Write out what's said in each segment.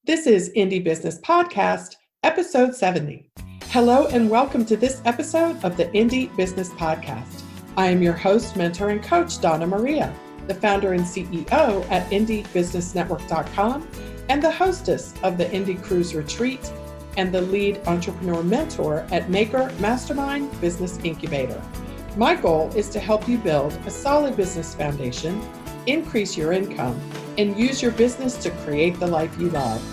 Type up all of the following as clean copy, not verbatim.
This is Indie Business Podcast, episode 70. Hello and welcome to this episode of the Indie Business Podcast. I am your host, mentor, and coach, Donna Maria, the founder and CEO at indiebusinessnetwork.com and the hostess of the Indie Cruise Retreat and the lead entrepreneur mentor at Maker Mastermind Business Incubator. My goal is to help you build a solid business foundation, increase your income, and use your business to create the life you love.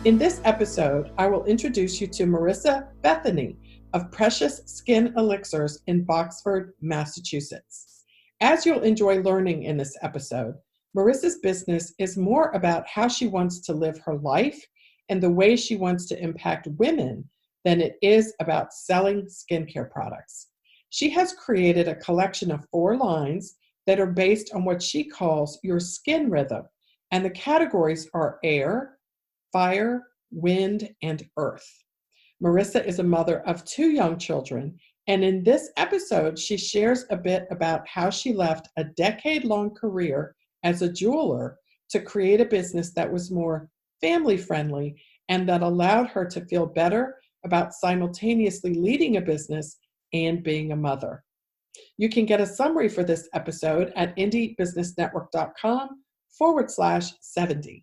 In this episode, I will introduce you to Marissa Bethoney of Precious Skin Elixirs in Boxford, Massachusetts. As you'll enjoy learning in this episode, Marissa's business is more about how she wants to live her life and the way she wants to impact women than it is about selling skincare products. She has created a collection of 4 lines that are based on what she calls your skin rhythm, and the categories are air, fire, wind, and earth. Marissa is a mother of 2 young children, and in this episode, she shares a bit about how she left a decade-long career as a jeweler to create a business that was more family-friendly and that allowed her to feel better about simultaneously leading a business and being a mother. You can get a summary for this episode at indiebusinessnetwork.com/70.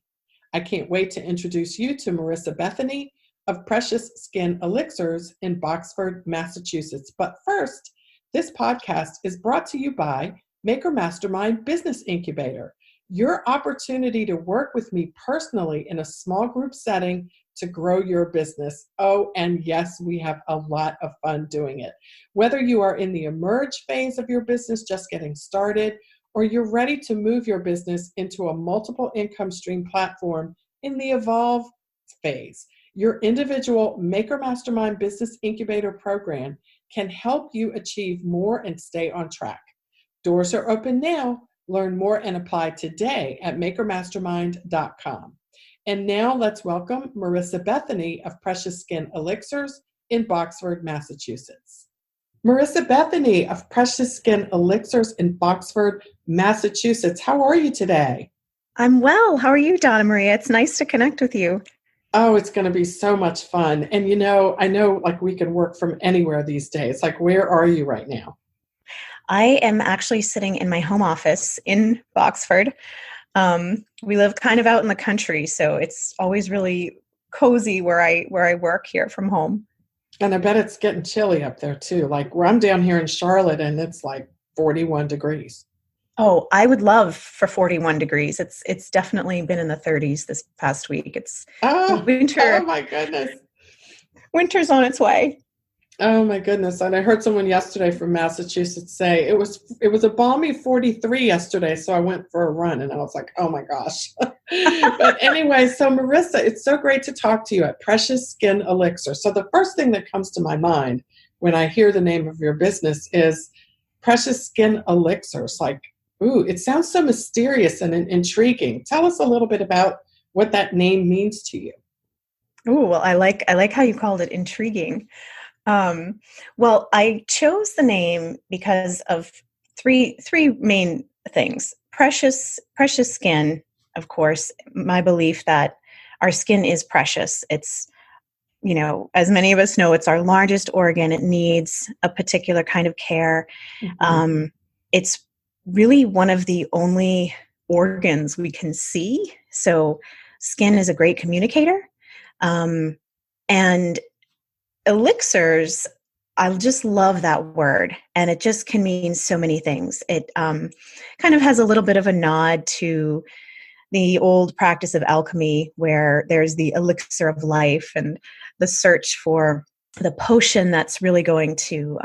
I can't wait to introduce you to Marissa Bethoney of Precious Skin Elixirs in Boxford, Massachusetts. But first, this podcast is brought to you by Maker Mastermind Business Incubator, your opportunity to work with me personally in a small group setting to grow your business. Oh, and yes, we have a lot of fun doing it. Whether you are in the emerge phase of your business, just getting started, or you're ready to move your business into a multiple income stream platform in the evolve phase, your individual Maker Mastermind Business Incubator program can help you achieve more and stay on track. Doors are open now. Learn more and apply today at makermastermind.com. And now let's welcome Marissa Bethoney of Precious Skin Elixirs in Boxford, Massachusetts. Marissa Bethoney of Precious Skin Elixirs in Boxford, Massachusetts. How are you today? I'm well. How are you, Donna Maria? It's nice to connect with you. Oh, it's going to be so much fun. And I know like we can work from anywhere these days. Like, where are you right now? I am actually sitting in my home office in Boxford. We live kind of out in the country, so it's always really cozy where I work here from home. And I bet it's getting chilly up there too. Like where I'm down here in Charlotte, and it's like 41 degrees. Oh, I would love for 41 degrees. It's definitely been in the 30s this past week. It's winter. Oh my goodness. Winter's on its way. Oh my goodness. And I heard someone yesterday from Massachusetts say it was a balmy 43 yesterday. So I went for a run and I was like, oh my gosh. But anyway, so Marissa, it's so great to talk to you at Precious Skin Elixir. So the first thing that comes to my mind when I hear the name of your business is Precious Skin Elixirs. Like, ooh, it sounds so mysterious and intriguing. Tell us a little bit about what that name means to you. Oh, well, I like how you called it intriguing. Well, I chose the name because of three main things. Precious skin, of course, my belief that our skin is precious. It's, as many of us know, it's our largest organ. It needs a particular kind of care. Mm-hmm. It's really one of the only organs we can see. So skin is a great communicator. And elixirs, I just love that word, and it just can mean so many things. It kind of has a little bit of a nod to the old practice of alchemy, where there's the elixir of life and the search for the potion that's really going to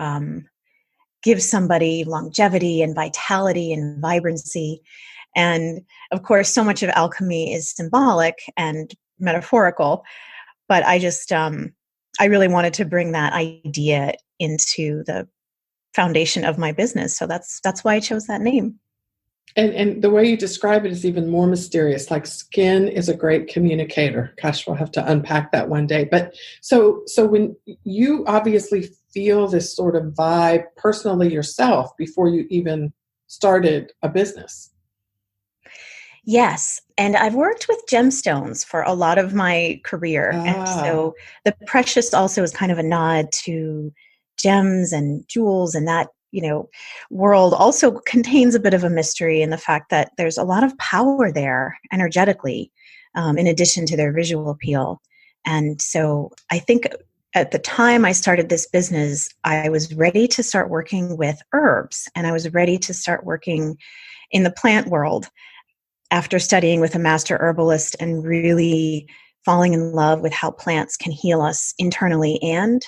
give somebody longevity and vitality and vibrancy. And of course, so much of alchemy is symbolic and metaphorical, but I just I really wanted to bring that idea into the foundation of my business. So that's why I chose that name. And the way you describe it is even more mysterious. Like skin is a great communicator. Gosh, we'll have to unpack that one day. But so when you obviously feel this sort of vibe personally yourself before you even started a business. Yes. And I've worked with gemstones for a lot of my career. And Ah, so the precious also is kind of a nod to gems and jewels, and that, world also contains a bit of a mystery in the fact that there's a lot of power there energetically, in addition to their visual appeal. And so I think at the time I started this business, I was ready to start working with herbs, and I was ready to start working in the plant world after studying with a master herbalist and really falling in love with how plants can heal us internally and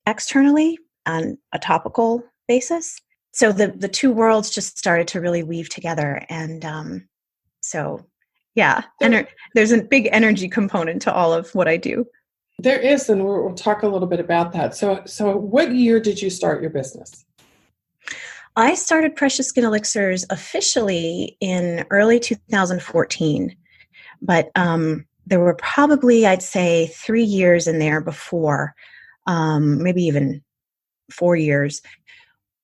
externally on a topical basis. So the two worlds just started to really weave together. And so, yeah, there, there's a big energy component to all of what I do. there is, and we'll talk a little bit about that. So what year did you start your business? I started Precious Skin Elixirs officially in early 2014, but there were probably, I'd say, 3 years in there before, maybe even 4 years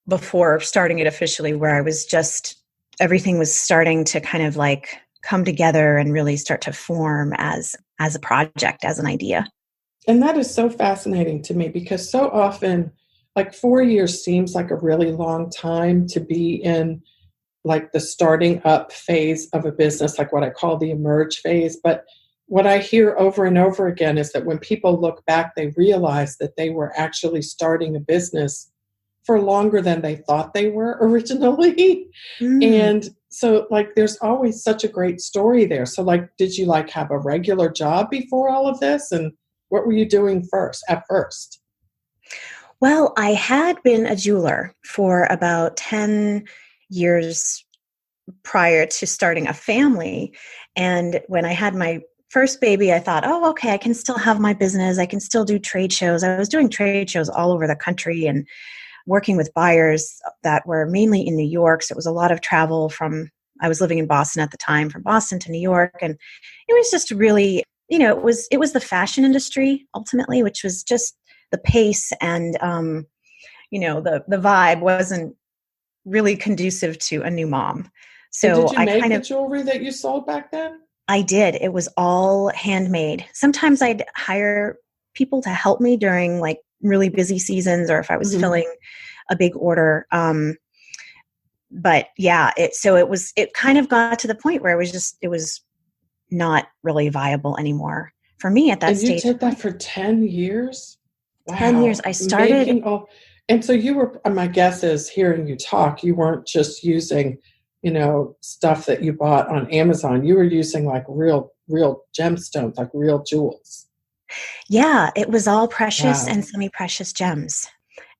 before starting it officially, where I was just, everything was starting to kind of like come together and really start to form as a project, as an idea. And that is so fascinating to me because so often, like 4 years seems like a really long time to be in like the starting up phase of a business, like what I call the emerge phase. But what I hear over and over again is that when people look back, they realize that they were actually starting a business for longer than they thought they were originally. Mm. And so like there's always such a great story there. So like did you like have a regular job before all of this? And what were you doing at first? Well, I had been a jeweler for about 10 years prior to starting a family. And when I had my first baby, I thought, oh, okay, I can still have my business. I can still do trade shows. I was doing trade shows all over the country and working with buyers that were mainly in New York. So it was a lot of travel I was living in Boston at the time, from Boston to New York. And it was just really, it was the fashion industry ultimately, which was just the pace and, the vibe wasn't really conducive to a new mom. And did So you I make kind the of, jewelry that you sold back then? I did. It was all handmade. Sometimes I'd hire people to help me during like really busy seasons or if I was Mhm. filling a big order. But yeah, it kind of got to the point where it was not really viable anymore for me at that And you stage did of that life. for 10 years? 10 years. Wow. I started. Making all, and so you were, my guess is hearing you talk, you weren't just using, stuff that you bought on Amazon. You were using like real gemstones, like real jewels. Yeah, it was all precious Wow. and semi-precious gems.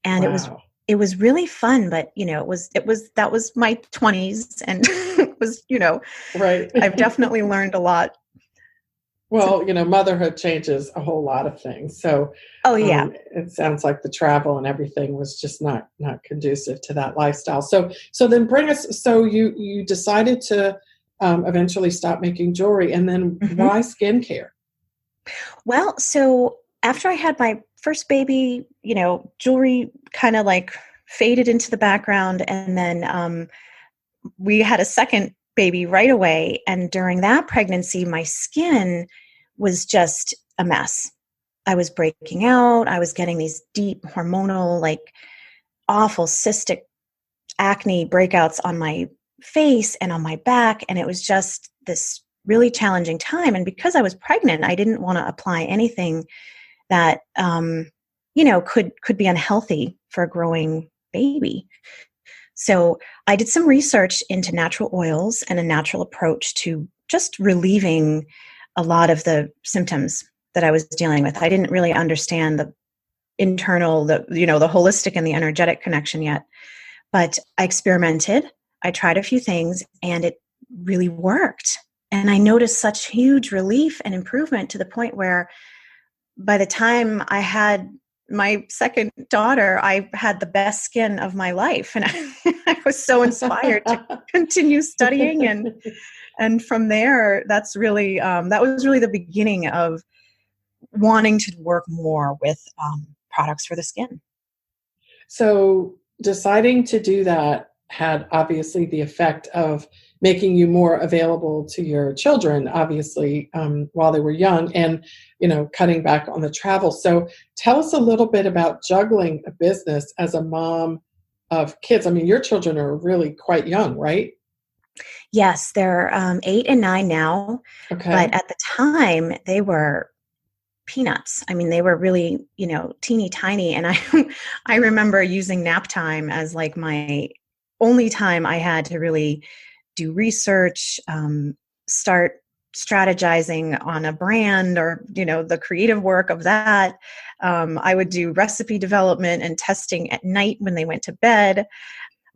And Wow. it was really fun, but that was my 20s and it was, Right. I've definitely learned a lot since. Well, motherhood changes a whole lot of things. So Oh yeah. it sounds like the travel and everything was just not conducive to that lifestyle. So then bring us. So you decided to eventually stop making jewelry, and then Mhm. why skincare? Well, so after I had my first baby, jewelry kind of like faded into the background. And then we had a second baby right away. And during that pregnancy, my skin was just a mess. I was breaking out. I was getting these deep hormonal, like awful cystic acne breakouts on my face and on my back. And it was just this really challenging time. And because I was pregnant, I didn't want to apply anything that could be unhealthy for a growing baby. So I did some research into natural oils and a natural approach to just relieving a lot of the symptoms that I was dealing with. I didn't really understand the internal, the holistic and the energetic connection yet, but I experimented. I tried a few things and it really worked. And I noticed such huge relief and improvement to the point where by the time I had my second daughter, I had the best skin of my life. And I was so inspired to continue studying. And from there, that was really the beginning of wanting to work more with products for the skin. So deciding to do that had obviously the effect of making you more available to your children, obviously, while they were young, and, cutting back on the travel. So tell us a little bit about juggling a business as a mom of kids. I mean, your children are really quite young, right? Yes, they're 8 and 9 now, Okay. but at the time they were peanuts. I mean, they were really, teeny tiny. And I remember using nap time as like my only time I had to really do research, start strategizing on a brand or, the creative work of that. I would do recipe development and testing at night when they went to bed.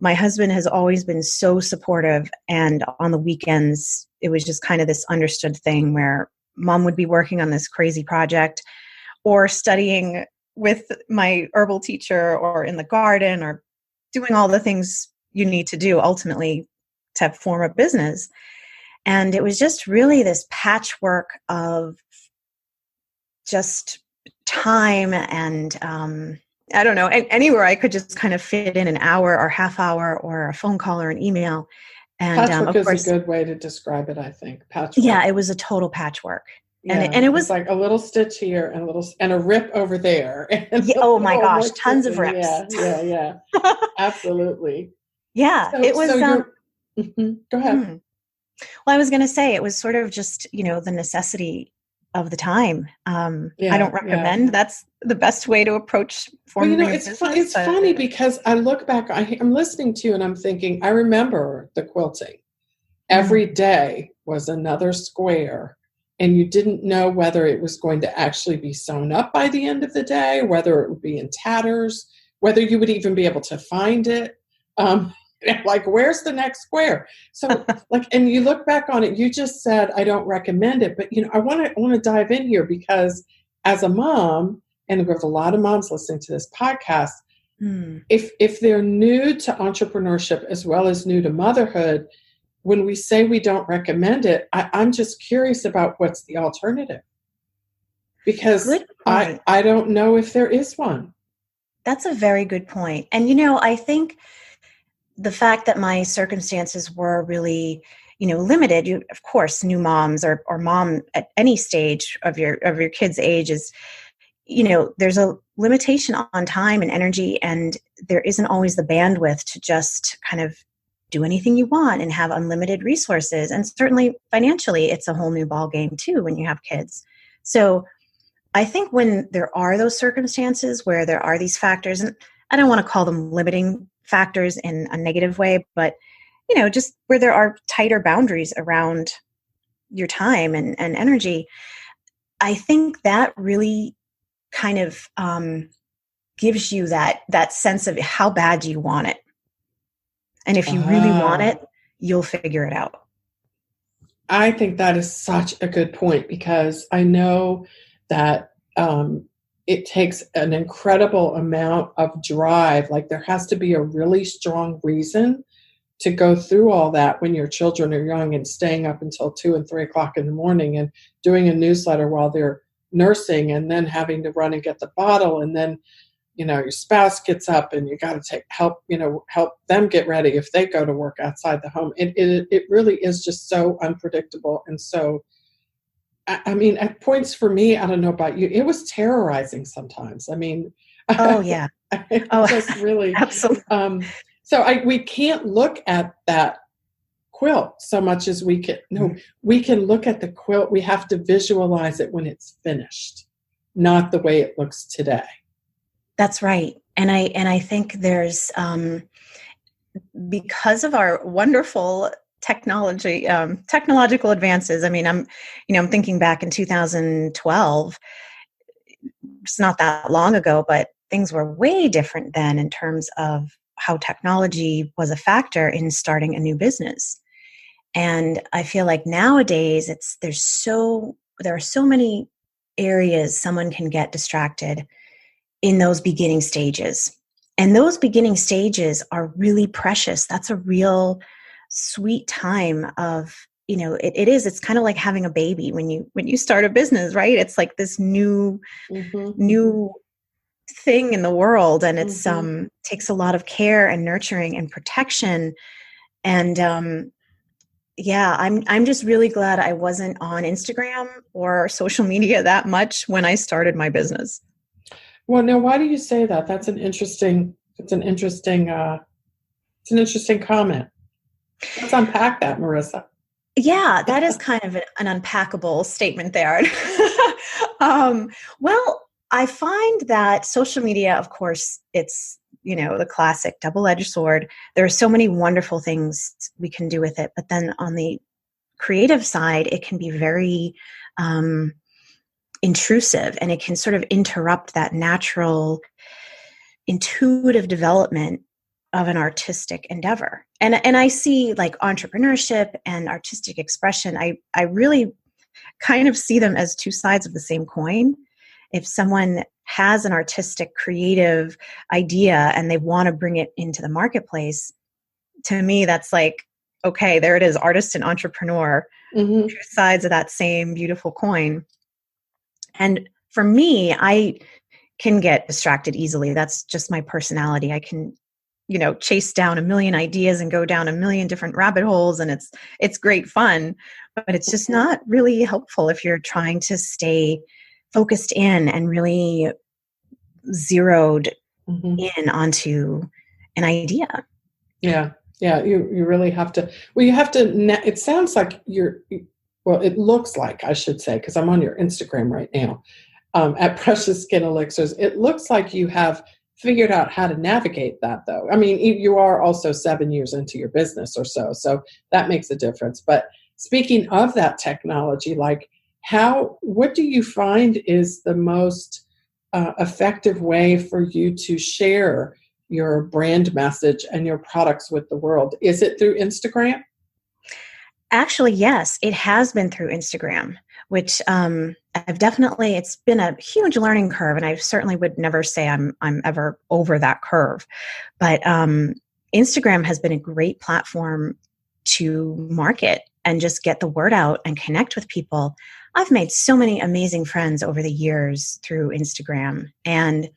My husband has always been so supportive. And on the weekends, it was just kind of this understood thing where mom would be working on this crazy project or studying with my herbal teacher or in the garden or doing all the things you need to do ultimately to form a business. And it was just really this patchwork of just time and I don't know, anywhere I could just kind of fit in an hour or half hour or a phone call or an email. And Patchwork of is course, a good way to describe it, I think. Patchwork. yeah, it was a total patchwork. Yeah, And it was it's like a little stitch here and a rip over there. And yeah, a oh my little gosh, more tons of stitching. rips. Yeah. Absolutely. Yeah, So, it so was you're, go ahead. mhm. Well, I was going to say it was sort of just, the necessity of the time. I Yeah, don't yeah. recommend that's the best way to approach Well, forming a it's business, it's funny but because I look back, I'm listening to you and I'm thinking, I remember the quilting. Every mm, day was another square, and you didn't know whether it was going to actually be sewn up by the end of the day, whether it would be in tatters, whether you would even be able to find it. Um, like, where's the next square? So, like, and you look back on it, you just said, I don't recommend it. But, I want to dive in here because as a mom, and there's a lot of moms listening to this podcast, mm. if they're new to entrepreneurship as well as new to motherhood, when we say we don't recommend it, I'm just curious about what's the alternative, because Good I, point. I don't know if there is one. That's a very good point. And, I think the fact that my circumstances were really, limited, of course, new moms or mom at any stage of your kid's age is, there's a limitation on time and energy, and there isn't always the bandwidth to just kind of do anything you want and have unlimited resources. And certainly financially, it's a whole new ball game too when you have kids. So I think when there are those circumstances where there are these factors, and I don't want to call them limiting factors in a negative way, but just where there are tighter boundaries around your time and energy, I think that really kind of gives you that sense of how bad do you want it. And if you really want Ah, it, you'll figure it out. I think that is such a good point, because I know that it takes an incredible amount of drive. Like, there has to be a really strong reason to go through all that when your children are young and staying up until 2 and 3 o'clock in the morning and doing a newsletter while they're nursing, and then having to run and get the bottle, and then your spouse gets up and you got to help them get ready if they go to work outside the home. It really is just so unpredictable. And so, I mean, at points for me, I don't know about you, it was terrorizing sometimes. I mean, Oh yeah. it Oh, just really, absolutely. so we can't look at that quilt so much as we can. No, we can look at the quilt. We have to visualize it when it's finished, not the way it looks today. That's right. And I think there's because of our wonderful technological advances. I mean, I'm thinking back in 2012. It's not that long ago, but things were way different then in terms of how technology was a factor in starting a new business. And I feel like nowadays there are so many areas someone can get distracted in those beginning stages. And those beginning stages are really precious. That's a real sweet time of, it's kind of like having a baby when you start a business, right? It's like this new Mm-hmm. thing in the world, and it's Mm-hmm. takes a lot of care and nurturing and protection. And Yeah, I'm just really glad I wasn't on Instagram or social media that much when I started my business. Well, now, why do you say that? It's an interesting comment. Let's unpack that, Marissa. Yeah, that is kind of an unpackable statement there. um, well, I find that social media, of course, it's, the classic double-edged sword. There are so many wonderful things we can do with it. But then on the creative side, it can be very intrusive, and it can sort of interrupt that natural, intuitive development of an artistic endeavor. And I see like entrepreneurship and artistic expression, I really kind of see them as two sides of the same coin. If someone has an artistic, creative idea and they want to bring it into the marketplace, to me, that's like, okay, there it is, artist and entrepreneur, Mm-hmm. two sides of that same beautiful coin. And for me, I can get distracted easily. That's just my personality. I can, chase down a million ideas and go down a million different rabbit holes, and it's great fun, but it's just not really helpful if you're trying to stay focused in and really zeroed in onto an idea. Yeah. Yeah. You really have to, well, you have to, it sounds like it looks like, I should say, because I'm on your Instagram right now, at Precious Skin Elixirs. It looks like you have figured out how to navigate that, though. I mean, you are also 7 years into your business or so that makes a difference. But speaking of that technology, like what do you find is the most effective way for you to share your brand message and your products with the world? Is it through Instagram? Actually, yes, it has been through Instagram, which it's been a huge learning curve, and I certainly would never say I'm ever over that curve. But Instagram has been a great platform to market and just get the word out and connect with people. I've made so many amazing friends over the years through Instagram. And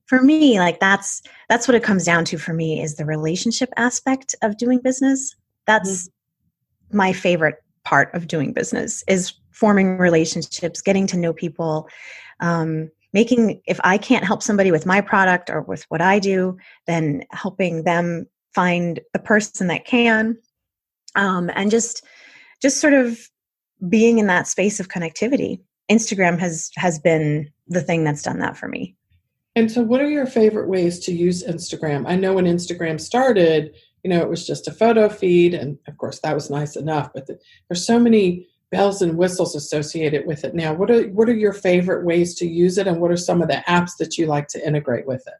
for me, like that's what it comes down to for me, is the relationship aspect of doing business. That's my favorite part of doing business, is forming relationships, getting to know people, if I can't help somebody with my product or with what I do, then helping them find the person that can, and just sort of being in that space of connectivity. Instagram has been the thing that's done that for me. And so what are your favorite ways to use Instagram? I know when Instagram started, it was just a photo feed. And of course, that was nice enough. But there's so many bells and whistles associated with it now. What are your favorite ways to use it? And what are some of the apps that you like to integrate with it?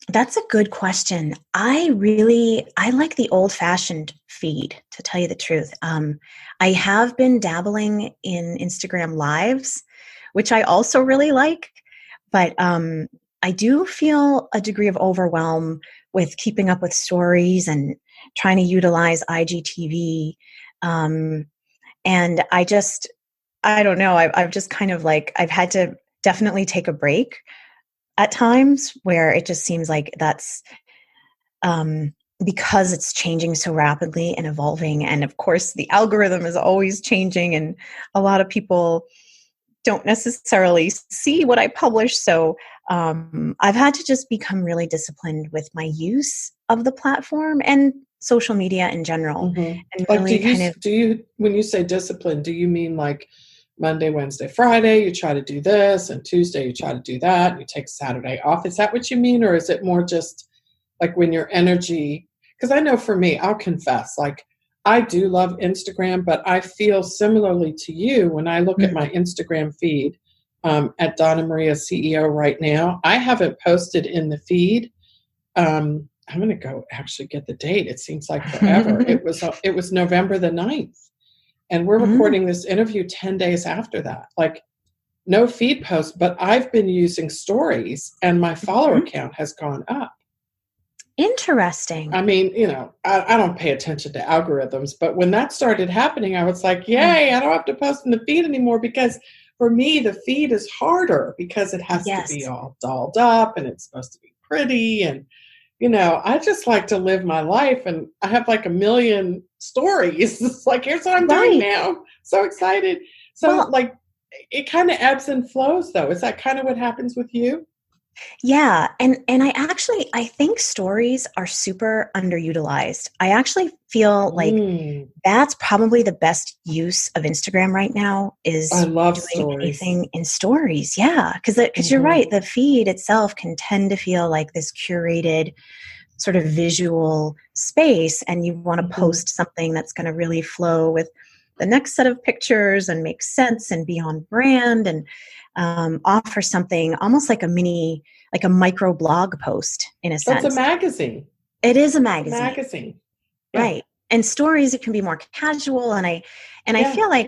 That's a good question. I like the old-fashioned feed, to tell you the truth. I have been dabbling in Instagram Lives, which I also really like. But I do feel a degree of overwhelm with keeping up with stories and trying to utilize IGTV. And I don't know, I've just kind of like, I've had to definitely take a break at times, where it just seems like that's because it's changing so rapidly and evolving. And of course, the algorithm is always changing, and a lot of people don't necessarily see what I publish. So I've had to just become really disciplined with my use of the platform and social media in general. Mm-hmm. And like, really when you say discipline, do you mean like Monday, Wednesday, Friday, you try to do this, and Tuesday you try to do that, and you take Saturday off? Is that what you mean? Or is it more just like when your energy, because I know for me, I'll confess, like I do love Instagram, but I feel similarly to you when I look at my Instagram feed at Donna Maria CEO right now. I haven't posted in the feed. I'm going to go actually get the date. It seems like forever. It was November the 9th. And we're recording this interview 10 days after that. Like, no feed post, but I've been using stories, and my follower count has gone up. Interesting. I mean, I don't pay attention to algorithms, but when that started happening, I was like, yay, I don't have to post in the feed anymore, because for me, the feed is harder because it has to be all dolled up, and it's supposed to be pretty. And, I just like to live my life, and I have like 1 million stories. It's like, here's what I'm doing Right. now. So excited. So Well, like, it kind of ebbs and flows though. Is that kind of what happens with you? yeah, and I think stories are super underutilized. I actually feel like Mm, that's probably the best use of Instagram right now I is love doing stories. anything in stories. Yeah, because you're Hmm. right. The feed itself can tend to feel like this curated sort of visual space, and you want to Hmm. post something that's going to really flow with the next set of pictures and make sense and be on brand and offer something almost like like a micro blog post in a So it's a sense. magazine. It is a It's a magazine, magazine. Yeah. right? And stories, it can be more casual, and I Yeah. feel like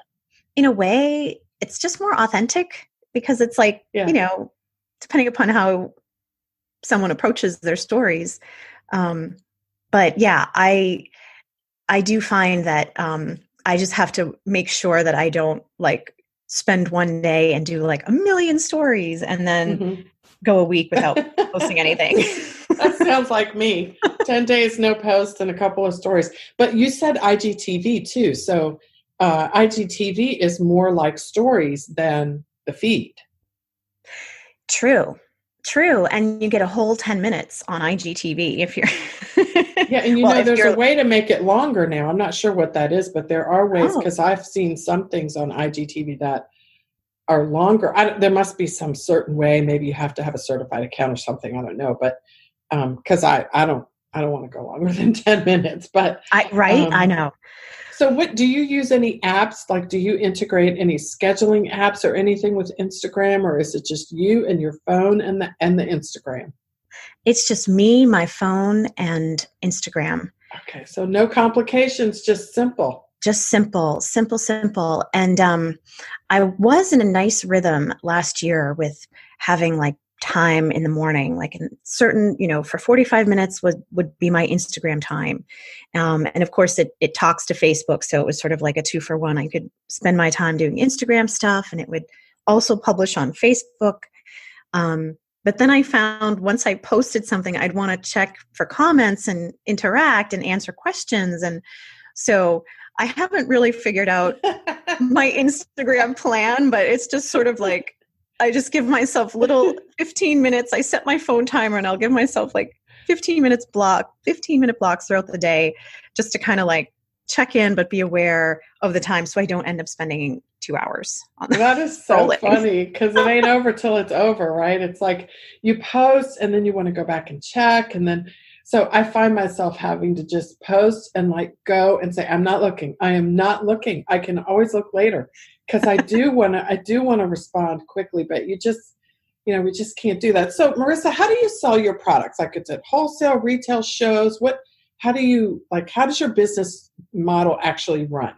in a way it's just more authentic because it's like, Yeah. depending upon how someone approaches their stories. Um, but yeah, I do find that I just have to make sure that I don't like spend one day and do like a million stories and then Hmm. go a week without posting anything. That sounds like me. 10 days, no post, and a couple of stories. But you said IGTV too. So IGTV is more like stories than the feed. True. True. And you get a whole 10 minutes on IGTV if you're Yeah, and well, if there's a you're way to make it longer now. I'm not sure what that is, but there are ways oh, because I've seen some things on IGTV that are longer. There must be some certain way. Maybe you have to have a certified account or something. I don't know, but because I don't want to go longer than 10 minutes. But right, I um, know. so, what do you use any apps? Like, do you integrate any scheduling apps or anything with Instagram, or is it just you and your phone and the Instagram? It's just me, my phone, and Instagram. Okay, so no complications, just simple. Just simple, simple, simple. And I was in a nice rhythm last year with having like time in the morning, like in certain, for 45 minutes would be my Instagram time. And of course it talks to Facebook. So it was sort of like a 2-for-1. I could spend my time doing Instagram stuff and it would also publish on Facebook. But then I found once I posted something, I'd want to check for comments and interact and answer questions. And so I haven't really figured out my Instagram plan, but it's just sort of like I just give myself little 15 minutes. I set my phone timer and I'll give myself like 15-minute blocks throughout the day just to kind of like check in, but be aware of the time so I don't end up spending 2 hours on That is so scrolling. funny because it ain't over till it's over, right? It's like you post and then you want to go back and check. And then, so I find myself having to just post and like go and say, I'm not looking. I am not looking. I can always look later because I do want to respond quickly, but we just can't do that. So Marissa, how do you sell your products? Like it's at wholesale, retail shows? How does your business model actually run?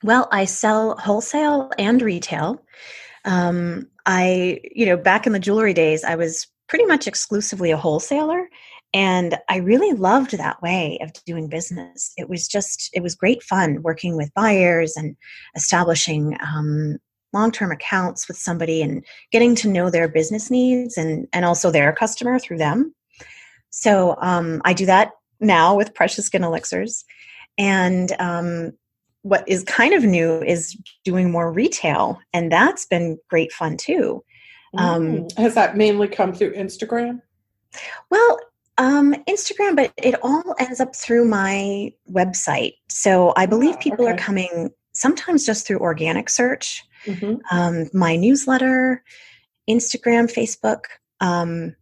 Well, I sell wholesale and retail. Back in the jewelry days, I was pretty much exclusively a wholesaler. And I really loved that way of doing business. It was great fun working with buyers and establishing long-term accounts with somebody and getting to know their business needs and also their customer through them. So I do that now with Precious Skin Elixirs. And what is kind of new is doing more retail, and that's been great fun too. Has that mainly come through Instagram? Well, Instagram, but it all ends up through my website. So I believe people are Okay. coming sometimes just through organic search, Hmm. my newsletter, Instagram, Facebook. And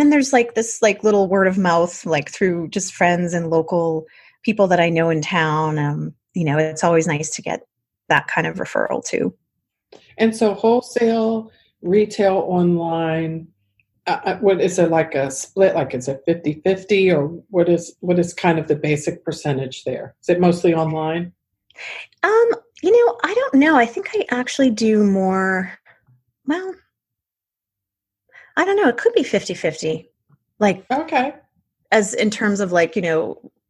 then there's like this like little word of mouth, like through just friends and local people that I know in town. It's always nice to get that kind of referral too. And so wholesale, retail, online, what is it like a split? Like is it 50-50 or what is kind of the basic percentage there? Is it mostly online? Um, I don't know. I think I actually do more, well, I don't know. It could be 50-50. Like Okay. as in terms of like,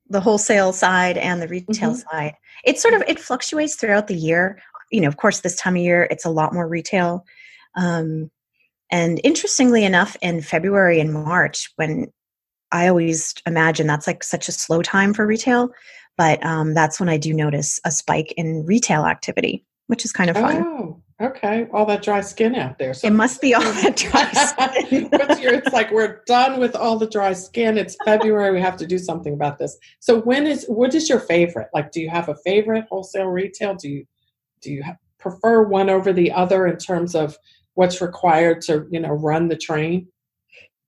the wholesale side and the retail Hmm. side. It fluctuates throughout the year. Of course, this time of year, it's a lot more retail. And interestingly enough, in February and March, when I always imagine that's like such a slow time for retail, But that's when I do notice a spike in retail activity, which is kind of fun. Oh, okay. All that dry skin out there. So it must be all that dry skin. It's like we're done with all the dry skin. It's February. We have to do something about this. So what is your favorite? Like, do you have a favorite, wholesale, retail? Do you prefer one over the other in terms of what's required to, run the train?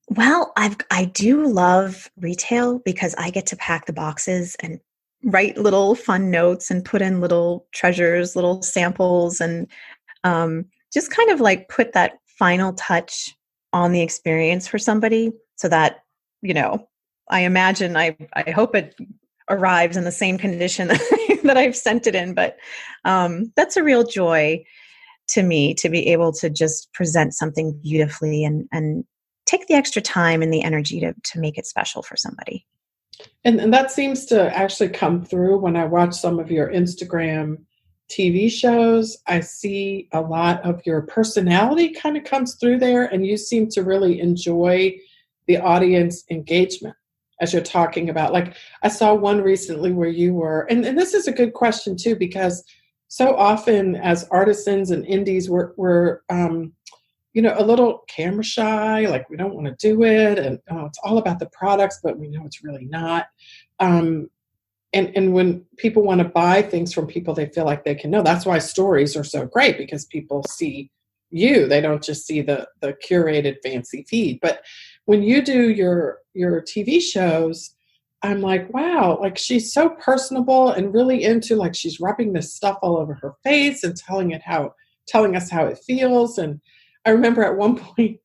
Well, I do love retail because I get to pack the boxes and write little fun notes and put in little treasures, little samples, and just kind of like put that final touch on the experience for somebody so that, I imagine, I hope it arrives in the same condition that I've sent it in. But that's a real joy to me to be able to just present something beautifully and take the extra time and the energy to make it special for somebody. And that seems to actually come through when I watch some of your Instagram TV shows. I see a lot of your personality kind of comes through there, and you seem to really enjoy the audience engagement as you're talking about. Like, I saw one recently where you were, and this is a good question too, because so often as artisans and indies, we're a little camera shy, like we don't want to do it. And it's all about the products, but we know it's really not. And when people want to buy things from people, they feel like they can know. That's why stories are so great, because people see you. They don't just see the curated fancy feed. But when you do your TV shows, I'm like, wow, like she's so personable and really into, like, she's rubbing this stuff all over her face and telling us how it feels. And I remember at one point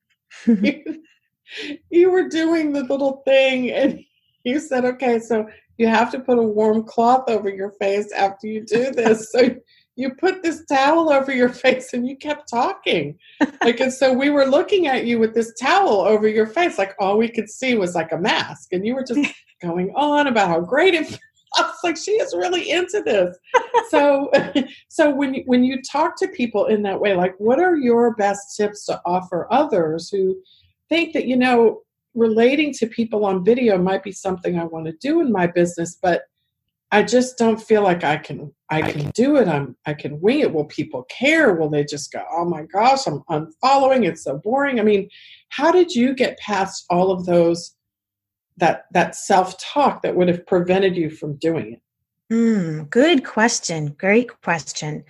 you were doing the little thing and you said, okay, so you have to put a warm cloth over your face after you do this. So you put this towel over your face and you kept talking. And so we were looking at you with this towel over your face, like all we could see was like a mask. And you were just going on about how great it felt. I was like, she is really into this. So when you talk to people in that way, like, what are your best tips to offer others who think that, relating to people on video might be something I want to do in my business, but I just don't feel like I can do it. I can wing it. Will people care? Will they just go, oh my gosh, I'm unfollowing. It's so boring. I mean, how did you get past all of those, that self-talk that would have prevented you from doing it? Good question. Great question.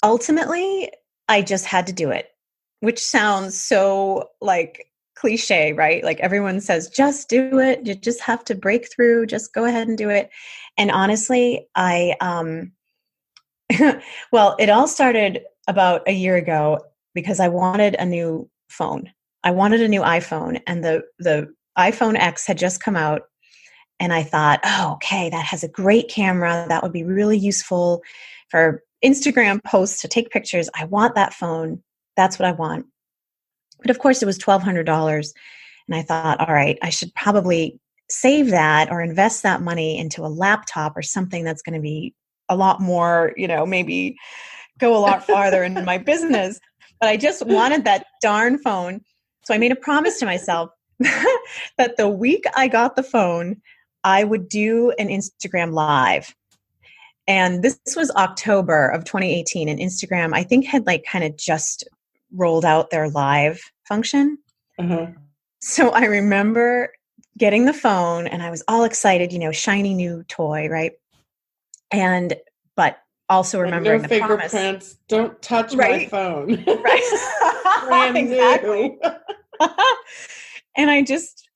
Ultimately, I just had to do it, which sounds so like cliche, right? Like everyone says, just do it. You just have to break through. Just go ahead and do it. And honestly, well, it all started about a year ago because I wanted a new phone. I wanted a new iPhone, and the iPhone X had just come out. And I thought, oh, okay, that has a great camera. That would be really useful for Instagram posts to take pictures. I want that phone. That's what I want. But of course, it was $1,200. And I thought, all right, I should probably save that or invest that money into a laptop or something that's going to be a lot more, maybe go a lot farther in my business. But I just wanted that darn phone. So I made a promise to myself that the week I got the phone, I would do an Instagram live. And this was October of 2018. And Instagram, I think, had kind of just rolled out their live function. Uh-huh. So I remember getting the phone and I was all excited, shiny new toy, right? But also remembering no the promise. Fingerprints, don't touch right? my phone. Right. Brand exactly. new. And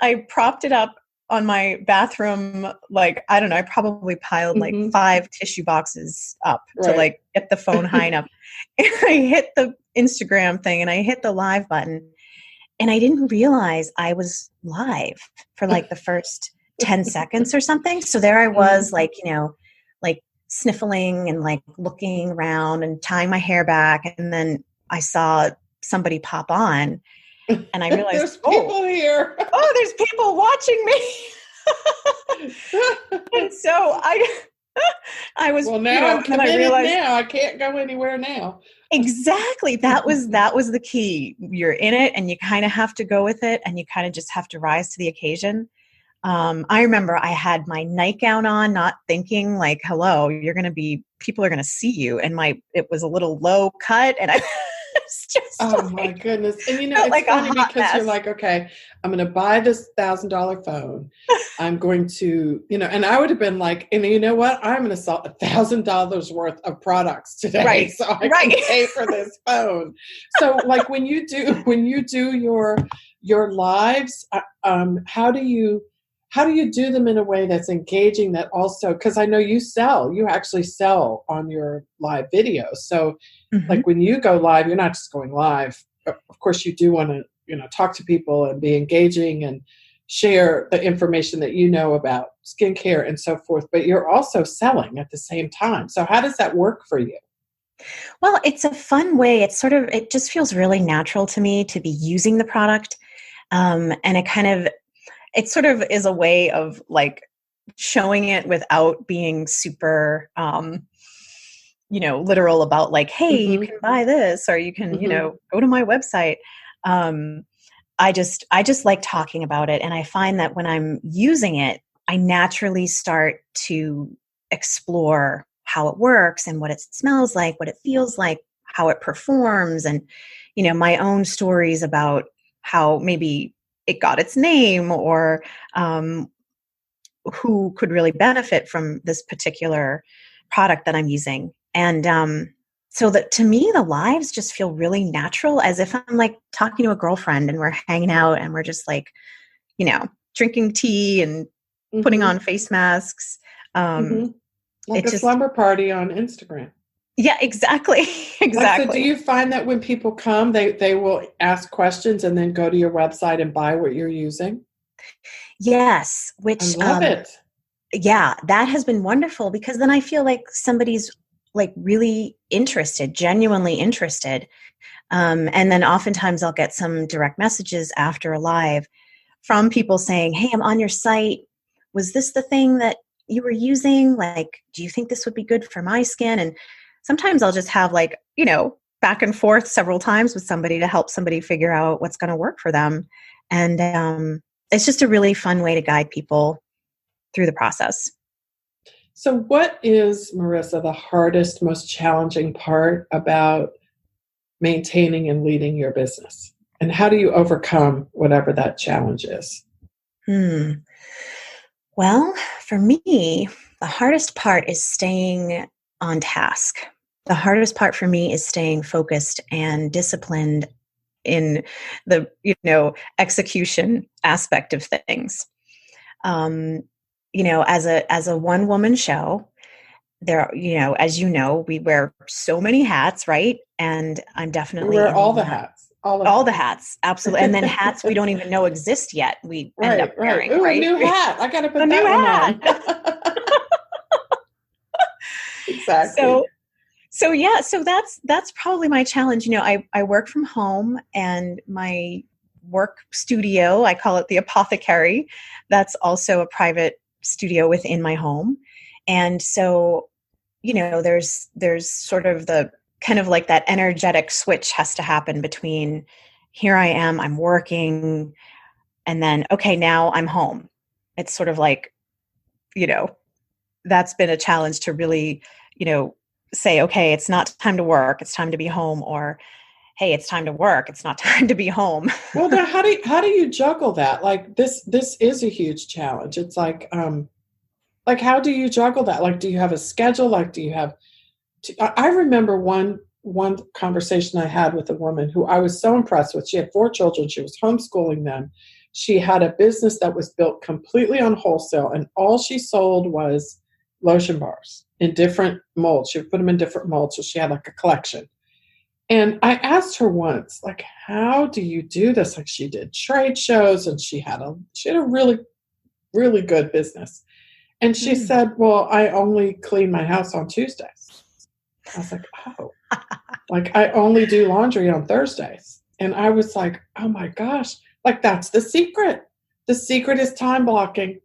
I propped it up on my bathroom, I don't know, I probably piled 5 tissue boxes up to get the phone high enough. And I hit the Instagram thing and I hit the live button and I didn't realize I was live for the first 10 seconds or something. So there I was sniffling and looking around and tying my hair back. And then I saw somebody pop on. And I realized, there's people here. Oh, there's people watching me. And so I was, well, now I'm committed. I realized, now I can't go anywhere now. Exactly. That was the key. You're in it and you kind of have to go with it and you kind of just have to rise to the occasion. I remember I had my nightgown on, not thinking like, hello, people are going to see you. And it was a little low cut. And I was just Oh my goodness. And felt it's like a funny hot because you're mess. like, okay, I'm going to buy this $1,000 phone. I'm going to, and I would have been like, and you know what? I'm going to sell $1,000 worth of products today. Right. So I can pay for this phone. So like when you do your lives, how do you do them in a way that's engaging, that also, because I know you actually sell on your live videos. So like when you go live, you're not just going live. Of course, you do want to, talk to people and be engaging and share the information that you know about skincare and so forth, but you're also selling at the same time. So how does that work for you? Well, it's a fun way. It just feels really natural to me to be using the product. And it sort of is a way of like showing it without being super, literal about like, hey, you can buy this, or you can, go to my website. I just like talking about it. And I find that when I'm using it, I naturally start to explore how it works and what it smells like, what it feels like, how it performs, and, my own stories about how maybe it got its name, or who could really benefit from this particular product that I'm using. And so that to me, the lives just feel really natural, as if I'm like talking to a girlfriend and we're hanging out and we're just like, drinking tea and putting on face masks. Like a slumber party on Instagram. Yeah, exactly. Exactly. So do you find that when people come, they will ask questions and then go to your website and buy what you're using? Yes, which I love it. Yeah, that has been wonderful, because then I feel like somebody's like really interested, genuinely interested. And then oftentimes I'll get some direct messages after a live from people saying, hey, I'm on your site. Was this the thing that you were using? Like, do you think this would be good for my skin? And sometimes I'll just have like, back and forth several times with somebody to help somebody figure out what's going to work for them. And it's just a really fun way to guide people through the process. So what is, Marissa, the hardest, most challenging part about maintaining and leading your business? And how do you overcome whatever that challenge is? Well, for me, the hardest part is staying on task. The hardest part for me is staying focused and disciplined in the, execution aspect of things. As a one-woman show, there, as we wear so many hats, right? And I'm definitely we wear all the hats. All the hats, absolutely. And then hats we don't even know exist yet. We end up wearing, Ooh, right? a new hat. I got to put that one on. Exactly. So that's probably my challenge. I work from home, and my work studio, I call it the apothecary. That's also a private studio within my home. And so, there's sort of the kind of like that energetic switch has to happen between here I am, I'm working, and then, okay, now I'm home. It's sort of like, that's been a challenge to really, say, okay, it's not time to work, it's time to be home, or hey, it's time to work, it's not time to be home. Well, now how do you juggle that? Like this is a huge challenge. It's like how do you juggle that? Like, do you have a schedule? Like, do you have I remember one conversation I had with a woman who I was so impressed with. She had 4 children. She was homeschooling them. She had a business that was built completely on wholesale, and all she sold was lotion bars in different molds. She would put them in different molds, so she had like a collection. And I asked her once, like, how do you do this? Like, she did trade shows, and she had a really, really good business. And she said, well, I only clean my house on Tuesdays. I was like, oh, like I only do laundry on Thursdays. And I was like, oh my gosh, like that's the secret. The secret is time blocking,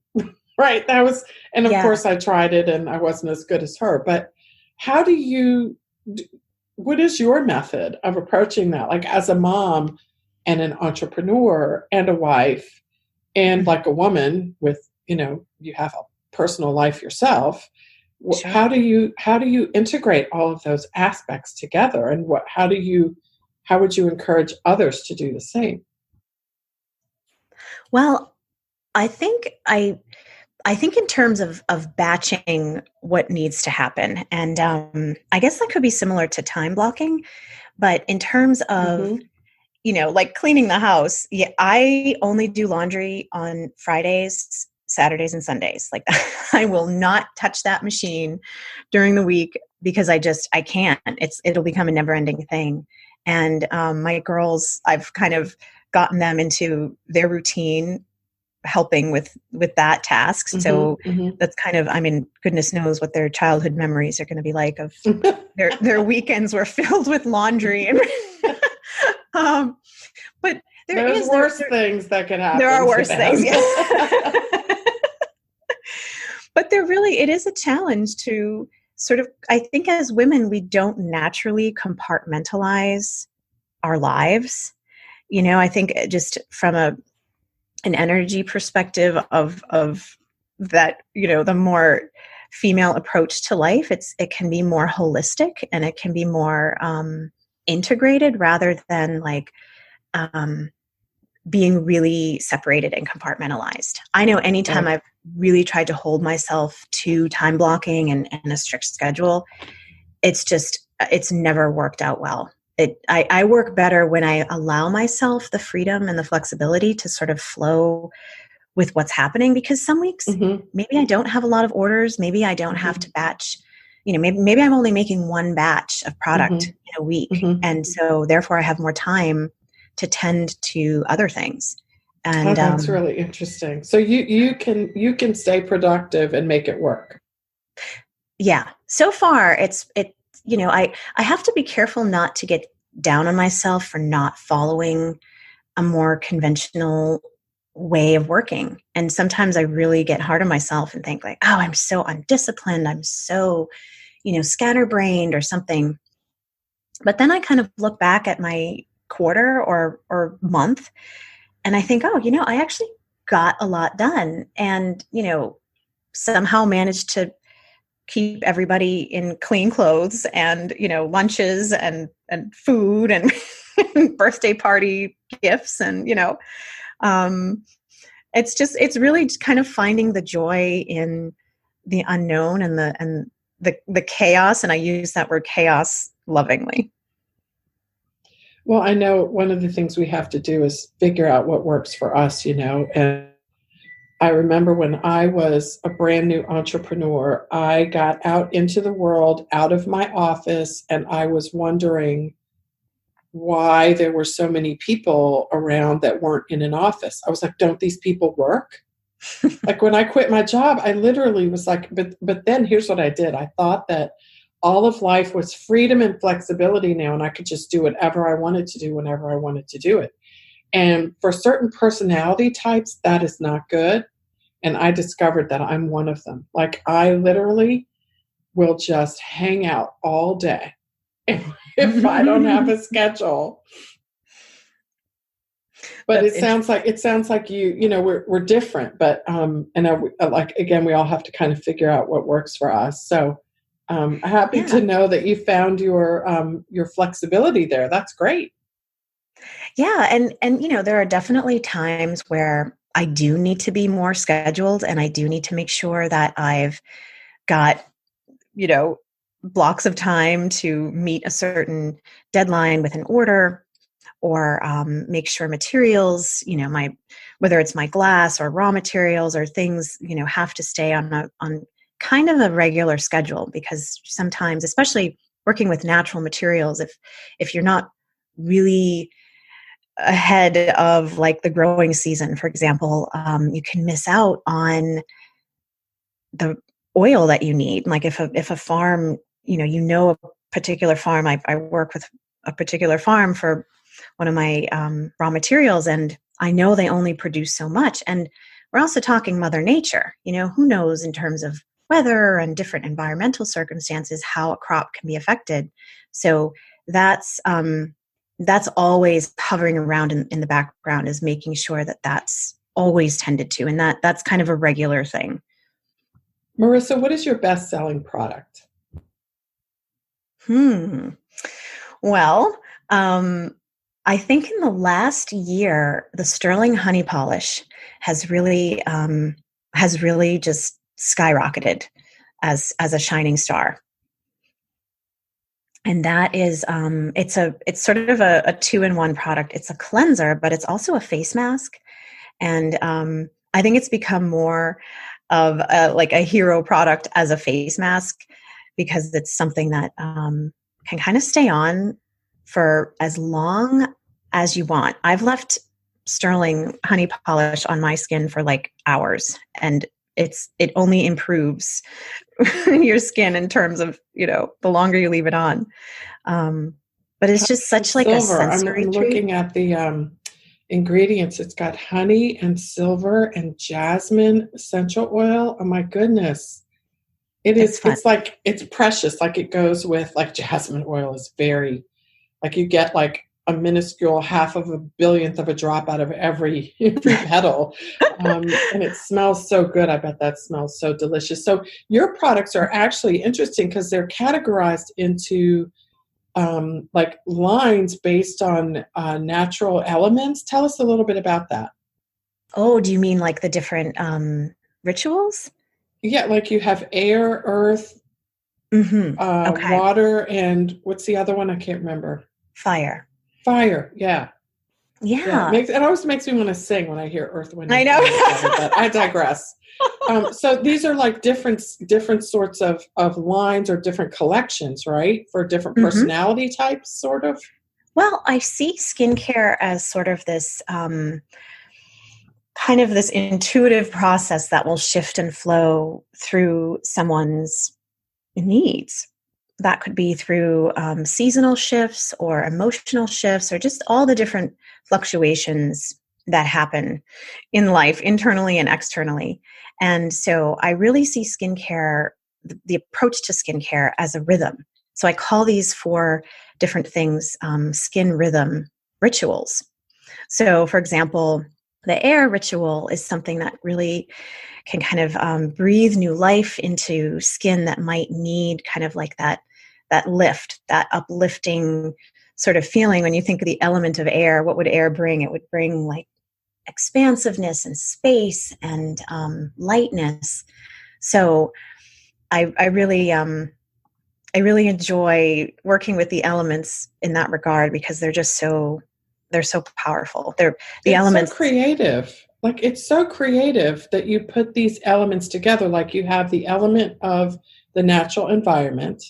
right? And of course I tried it and I wasn't as good as her, but what is your method of approaching that? Like as a mom and an entrepreneur and a wife, And like a woman with, you have a personal life yourself. Sure. How do you integrate all of those aspects together? And how would you encourage others to do the same? Well, I think in terms of batching what needs to happen, and I guess that could be similar to time blocking, but in terms of Mm-hmm. like cleaning the house, yeah, I only do laundry on Fridays, Saturdays, and Sundays. Like I will not touch that machine during the week because I can't. It'll become a never ending thing. And my girls, I've kind of gotten them into their routine helping with that task. So Mm-hmm. that's kind of, I mean, goodness knows what their childhood memories are going to be like of their weekends were filled with laundry. And but there's worse things that can happen. There are worse things. Yeah. But it is a challenge to sort of, I think as women, we don't naturally compartmentalize our lives. I think just from an energy perspective of that, the more female approach to life, it can be more holistic and it can be more integrated rather than like being really separated and compartmentalized. I know anytime I've really tried to hold myself to time blocking and a strict schedule, it's never worked out well. I work better when I allow myself the freedom and the flexibility to sort of flow with what's happening, because some weeks maybe I don't have a lot of orders. Maybe I don't have to batch, maybe I'm only making one batch of product in a week. And so therefore I have more time to tend to other things. And that's really interesting. So you can stay productive and make it work. Yeah. So far I have to be careful not to get down on myself for not following a more conventional way of working. And sometimes I really get hard on myself and think like, oh, I'm so undisciplined. I'm so, scatterbrained or something. But then I kind of look back at my quarter or month and I think, oh, I actually got a lot done and, somehow managed to keep everybody in clean clothes and, lunches and food and birthday party gifts. And, it's really kind of finding the joy in the unknown and the chaos. And I use that word chaos lovingly. Well, I know one of the things we have to do is figure out what works for us, and I remember when I was a brand new entrepreneur, I got out into the world, out of my office, and I was wondering why there were so many people around that weren't in an office. I was like, don't these people work? Like when I quit my job, I literally was like, but then here's what I did. I thought that all of life was freedom and flexibility now, and I could just do whatever I wanted to do whenever I wanted to do it. And for certain personality types, that is not good. And I discovered that I'm one of them. Like I literally will just hang out all day if I don't have a schedule. But it sounds like we're different. But again, we all have to kind of figure out what works for us. So I'm happy to know that you found your flexibility there. That's great. Yeah. And there are definitely times where I do need to be more scheduled and I do need to make sure that I've got, blocks of time to meet a certain deadline with an order or make sure materials, whether it's my glass or raw materials or things, have to stay on kind of a regular schedule, because sometimes, especially working with natural materials, if you're not really ahead of like the growing season, for example, you can miss out on the oil that you need. Like if a farm, a particular farm, I work with a particular farm for one of my raw materials, and I know they only produce so much. And we're also talking Mother Nature, who knows in terms of weather and different environmental circumstances, how a crop can be affected. So that's always hovering around in the background, is making sure that that's always tended to, and that's kind of a regular thing. Marissa, what is your best-selling product? Well, I think in the last year, the Sterling Honey Polish has really just skyrocketed as a shining star. And that is, it's sort of a 2-in-1 product. It's a cleanser, but it's also a face mask. And I think it's become more of like a hero product as a face mask, because it's something that can kind of stay on for as long as you want. I've left Sterling Honey Polish on my skin for like hours, and it only improves your skin in terms of, the longer you leave it on. But it's just such like silver. A sensory I'm treat. looking at the ingredients. It's got honey and silver and jasmine essential oil. Oh my goodness. It's like, it's precious. Like it goes with, like, jasmine oil is very, like, you get like a minuscule half of a billionth of a drop out of every petal. And it smells so good. I bet that smells so delicious. So your products are actually interesting because they're categorized into like lines based on natural elements. Tell us a little bit about that. Oh, do you mean like the different rituals? Yeah, like you have air, earth, Okay. water, and what's the other one? I can't remember. Fire. Yeah. Yeah. It always makes me want to sing when I hear earth, wind, I know. but I digress. So these are like different sorts of lines or different collections, right? For different personality types, sort of. Well, I see skincare as sort of this kind of this intuitive process that will shift and flow through someone's needs. That could be through seasonal shifts or emotional shifts, or just all the different fluctuations that happen in life, internally and externally. And so I really see skincare, the approach to skincare, as a rhythm. So I call these 4 different things skin rhythm rituals. So, for example, the air ritual is something that really can kind of breathe new life into skin that might need kind of like that lift, that uplifting sort of feeling. When you think of the element of air, what would air bring? It would bring like expansiveness and space and lightness. So I really enjoy working with the elements in that regard, because they're so powerful. They're the elements. So creative. Like, it's so creative that you put these elements together. Like, you have the element of the natural environment,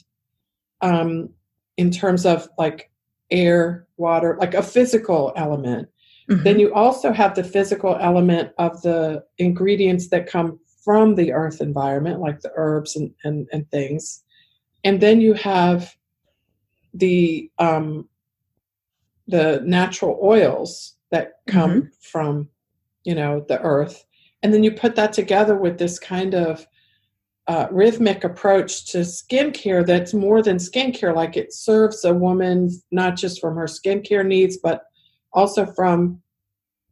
in terms of like air, water, like a physical element. Then you also have the physical element of the ingredients that come from the earth environment, like the herbs and things. And then you have the natural oils that come from, the earth. And then you put that together with this kind of rhythmic approach to skincare that's more than skincare. Like, it serves a woman not just from her skincare needs, but also from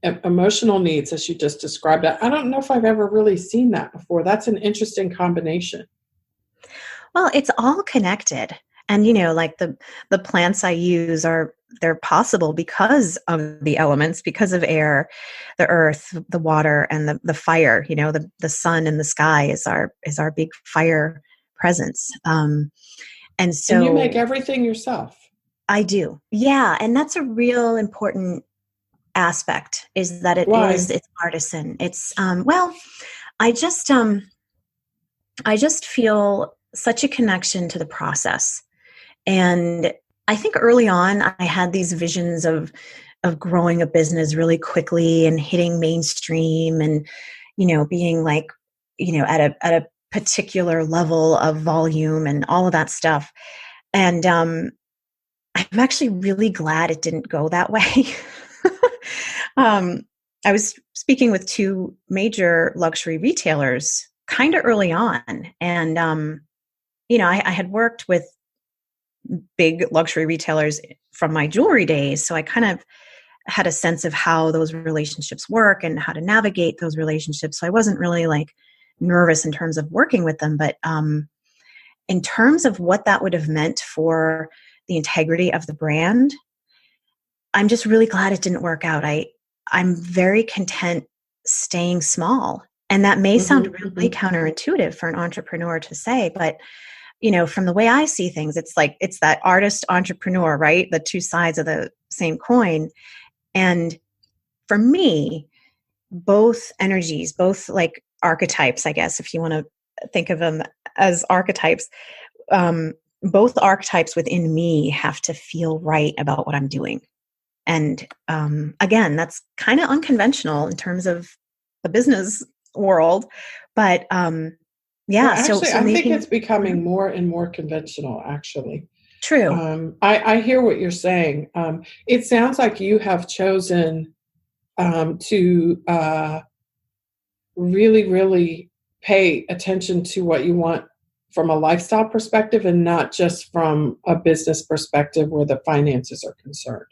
emotional needs, as you just described. I don't know if I've ever really seen that before. That's an interesting combination. Well, it's all connected. And, like the plants I use they're possible because of the elements, because of air, the earth, the water, and the fire. The sun and the sky is our big fire presence. And you make everything yourself. I do. Yeah. And that's a real important aspect, is that it's artisan. It's, I just feel such a connection to the process. And I think early on I had these visions of growing a business really quickly and hitting mainstream and, being like, at a particular level of volume and all of that stuff. And I'm actually really glad it didn't go that way. I was speaking with 2 major luxury retailers kind of early on. And, I had worked with big luxury retailers from my jewelry days. So I kind of had a sense of how those relationships work and how to navigate those relationships. So I wasn't really like nervous in terms of working with them, but in terms of what that would have meant for the integrity of the brand, I'm just really glad it didn't work out. I'm very content staying small. And that may sound really counterintuitive for an entrepreneur to say, but from the way I see things, it's that artist entrepreneur, right? The two sides of the same coin. And for me, both energies, both like archetypes, I guess, if you want to think of them as archetypes, both archetypes within me have to feel right about what I'm doing. And again, that's kind of unconventional in terms of the business world, but yeah. Well, actually, so I think maybe it's becoming more and more conventional, actually. true. I hear what you're saying. It sounds like you have chosen to really, really pay attention to what you want from a lifestyle perspective and not just from a business perspective where the finances are concerned.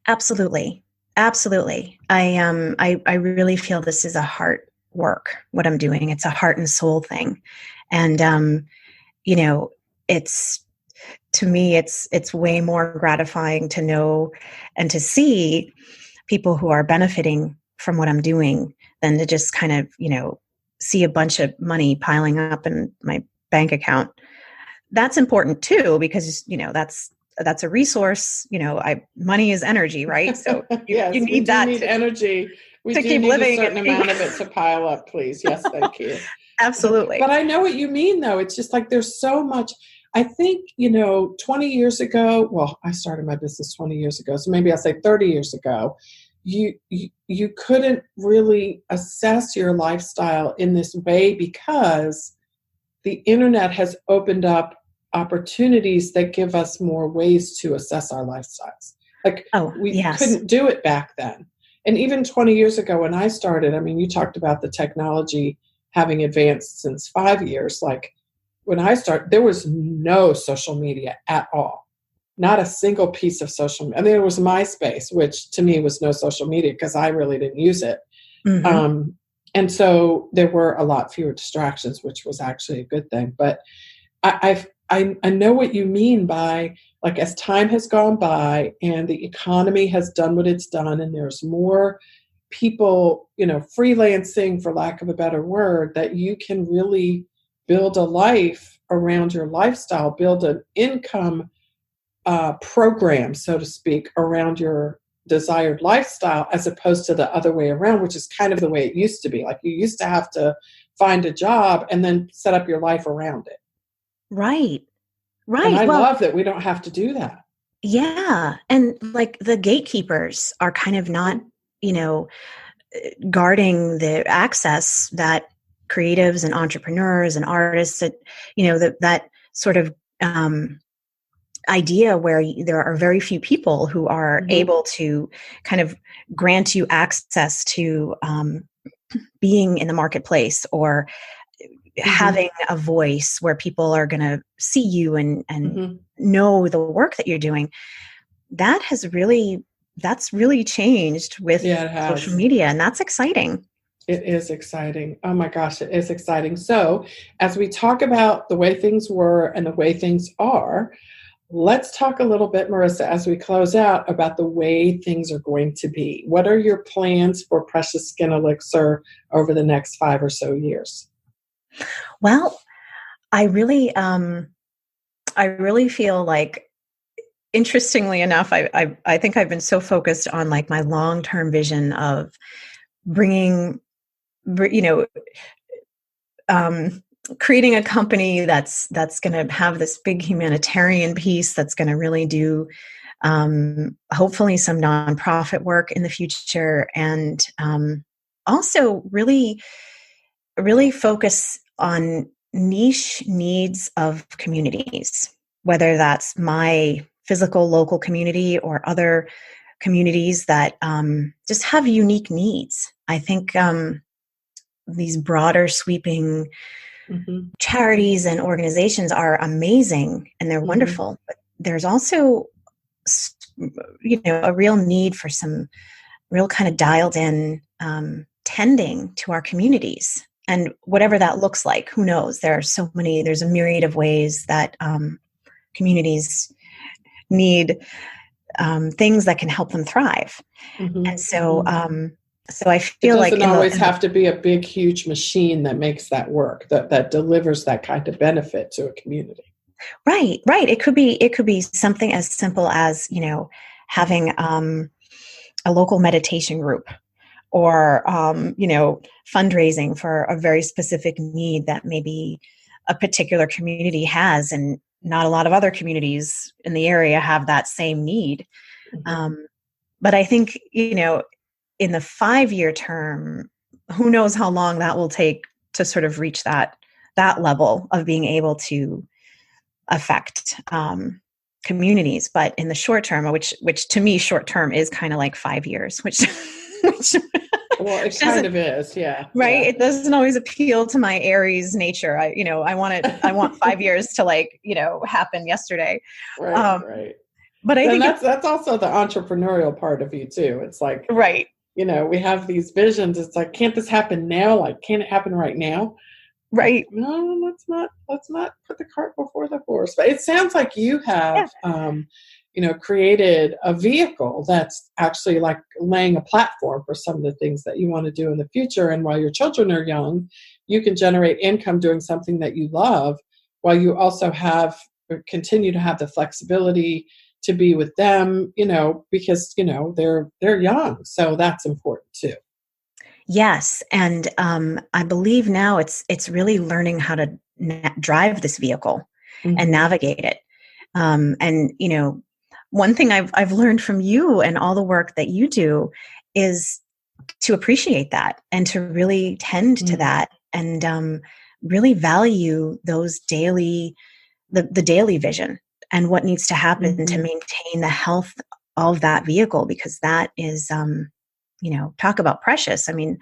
Absolutely. Absolutely. I really feel this is a heart work, what I'm doing. It's a heart and soul thing. And, to me, it's way more gratifying to know and to see people who are benefiting from what I'm doing than to just kind of, see a bunch of money piling up in my bank account. That's important too, because, that's a resource. Money is energy, right? So yes, you we need do that need energy. We to do keep need living. a certain amount of it to pile up, please. Yes, thank you. Absolutely. But I know what you mean, though. It's just like there's so much. I think, 20 years ago, well, I started my business 20 years ago, so maybe I'll say 30 years ago, you couldn't really assess your lifestyle in this way because the internet has opened up opportunities that give us more ways to assess our lifestyles. Like we couldn't do it back then. And even 20 years ago when I started, I mean, you talked about the technology having advanced since 5 years. Like when I started, there was no social media at all. Not a single piece of social media. I mean, there was MySpace, which to me was no social media because I really didn't use it. Mm-hmm. And so there were a lot fewer distractions, which was actually a good thing. But I know what you mean by, like, as time has gone by and the economy has done what it's done and there's more people, freelancing, for lack of a better word, that you can really build a life around your lifestyle, build an income program, so to speak, around your desired lifestyle, as opposed to the other way around, which is kind of the way it used to be. Like you used to have to find a job and then set up your life around it. Right. And I love that we don't have to do that. Yeah. And like the gatekeepers are kind of not, guarding the access that creatives and entrepreneurs and artists that, that sort of idea where there are very few people who are able to kind of grant you access to being in the marketplace or having a voice where people are going to see you and know the work that you're doing. That's really changed with social media, and that's exciting. It is exciting. Oh my gosh, it is exciting. So as we talk about the way things were and the way things are, let's talk a little bit, Marissa, as we close out, about the way things are going to be. What are your plans for Precious Skin Elixir over the next 5 or so years? Well, I really feel like, interestingly enough, I think I've been so focused on like my long-term vision of bringing, creating a company that's going to have this big humanitarian piece, that's going to really do hopefully some nonprofit work in the future, and also really focus on niche needs of communities, whether that's my physical local community or other communities that just have unique needs. I think these broader sweeping charities and organizations are amazing and they're wonderful, but there's also a real need for some real kind of dialed in tending to our communities. And whatever that looks like, who knows? There's a myriad of ways that communities need things that can help them thrive. Mm-hmm. And so, so I feel like it doesn't always have to be a big, huge machine that makes that work, that delivers that kind of benefit to a community. Right. It could be something as simple as, having a local meditation group, or fundraising for a very specific need that maybe a particular community has, and not a lot of other communities in the area have that same need. Mm-hmm. But I think, in the 5-year term, who knows how long that will take to sort of reach that level of being able to affect communities. But in the short term, which to me, short term is kind of like 5 years, which well, it kind of is, yeah. Right. Yeah. It doesn't always appeal to my Aries nature. I want 5 years to happen yesterday. Right. But I think that's also the entrepreneurial part of you too. It's like, right. We have these visions. It's like, can't this happen now? Like, can it happen right now? Right. No, let's not put the cart before the horse. But it sounds like you have, created a vehicle that's actually like laying a platform for some of the things that you want to do in the future. And while your children are young, you can generate income doing something that you love, while you also continue to have the flexibility to be with them, because, they're young. So that's important too. Yes. And I believe now it's really learning how to drive this vehicle and navigate it. And, one thing I've learned from you and all the work that you do is to appreciate that and to really tend to that, and really value those the daily vision and what needs to happen to maintain the health of that vehicle, because that is, talk about precious. I mean,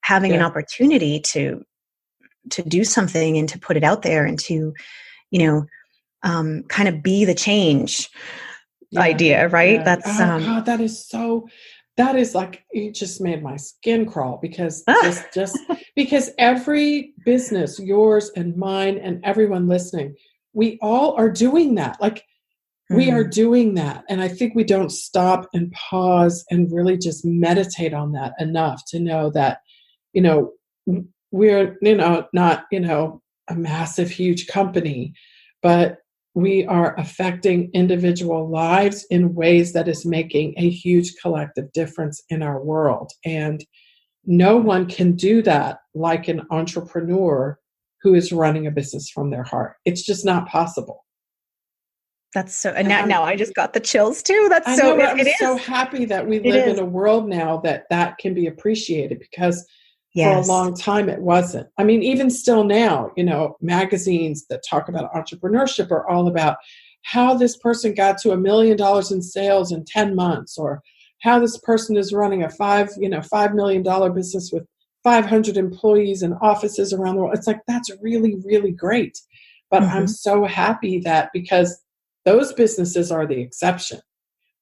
having an opportunity to do something and to put it out there and to, kind of be the change idea, right? Yeah. That's God, that is like, you just made my skin crawl, because just because every business, yours and mine and everyone listening, we all are doing that. Like, we are doing that. And I think we don't stop and pause and really just meditate on that enough to know that, we're, not, a massive, huge company, but we are affecting individual lives in ways that is making a huge collective difference in our world. And no one can do that like an entrepreneur who is running a business from their heart. It's just not possible. That's so, and now I just got the chills too. That's so, I'm so happy that we live in a world now that can be appreciated, because for a long time it wasn't. I mean, even still now, magazines that talk about entrepreneurship are all about how this person got to $1 million in sales in 10 months, or how this person is running a $5 million business with 500 employees and offices around the world. It's like, that's really, really great. But I'm so happy that, because those businesses are the exception,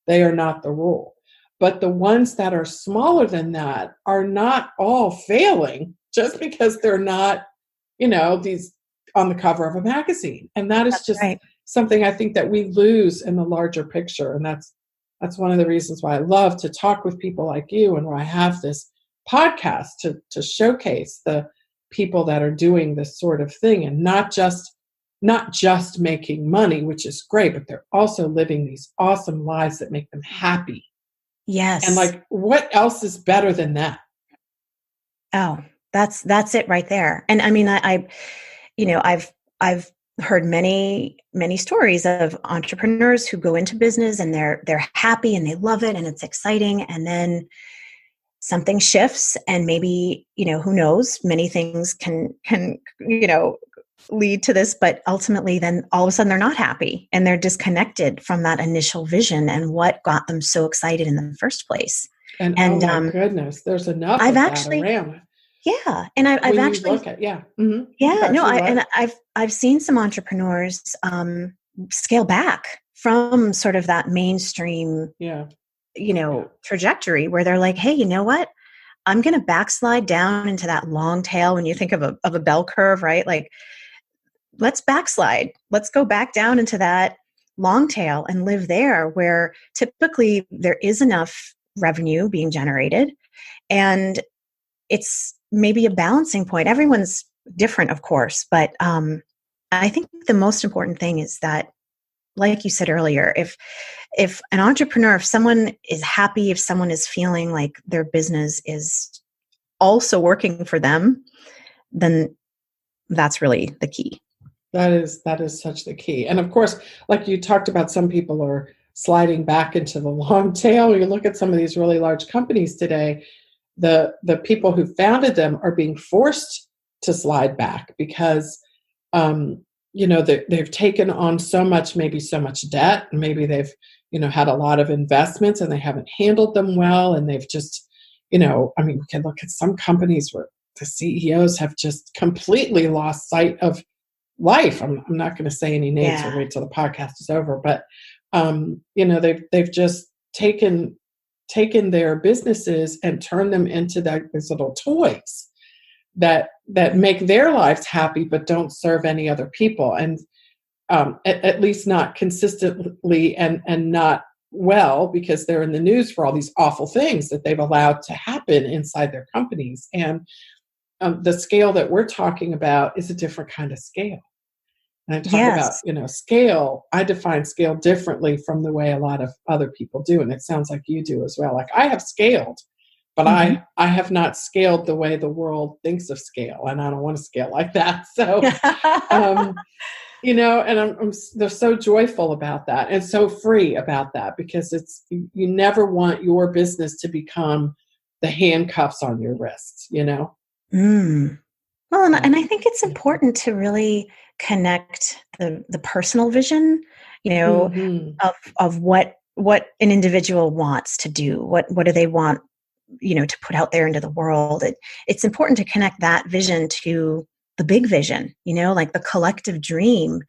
they are not the rule. But the ones that are smaller than that are not all failing just because they're not, these on the cover of a magazine. And that is just something I think that we lose in the larger picture. And that's one of the reasons why I love to talk with people like you, and why I have this podcast to showcase the people that are doing this sort of thing, and not just making money, which is great, but they're also living these awesome lives that make them happy. Yes. And like, what else is better than that? Oh, that's it right there. And I mean, I've heard many stories of entrepreneurs who go into business and they're happy and they love it and it's exciting, and then something shifts, and maybe, who knows, many things can lead to this, but ultimately then all of a sudden they're not happy and they're disconnected from that initial vision and what got them so excited in the first place. And oh my goodness, there's enough I've of actually, that around. Yeah. And I've actually look at, I've seen some entrepreneurs scale back from sort of that mainstream, trajectory where they're like, hey, you know what? I'm going to backslide down into that long tail. When you think of a bell curve, right? Like, let's backslide. Let's go back down into that long tail and live there, where typically there is enough revenue being generated, and it's maybe a balancing point. Everyone's different, of course, but I think the most important thing is that, like you said earlier, if an entrepreneur, if someone is happy, if someone is feeling like their business is also working for them, then that's really the key. That is such the key. And of course, like you talked about, some people are sliding back into the long tail. You look at some of these really large companies today, the people who founded them are being forced to slide back because, they've taken on so much debt, and maybe they've, had a lot of investments and they haven't handled them well. And they've just, we can look at some companies where the CEOs have just completely lost sight of life. I'm not going to say any names or wait till the podcast is over, but they've just taken their businesses and turned them into these little toys that make their lives happy but don't serve any other people, and at least not consistently and not well, because they're in the news for all these awful things that they've allowed to happen inside their companies. And the scale that we're talking about is a different kind of scale. And I talk about, scale. I define scale differently from the way a lot of other people do. And it sounds like you do as well. Like, I have scaled, but I have not scaled the way the world thinks of scale. And I don't want to scale like that. So, and they're so joyful about that and so free about that, because you never want your business to become the handcuffs on your wrists, Well, and I think it's important to really connect the personal vision, of what an individual wants to do. What do they want, to put out there into the world? It's important to connect that vision to the big vision, like the collective dream.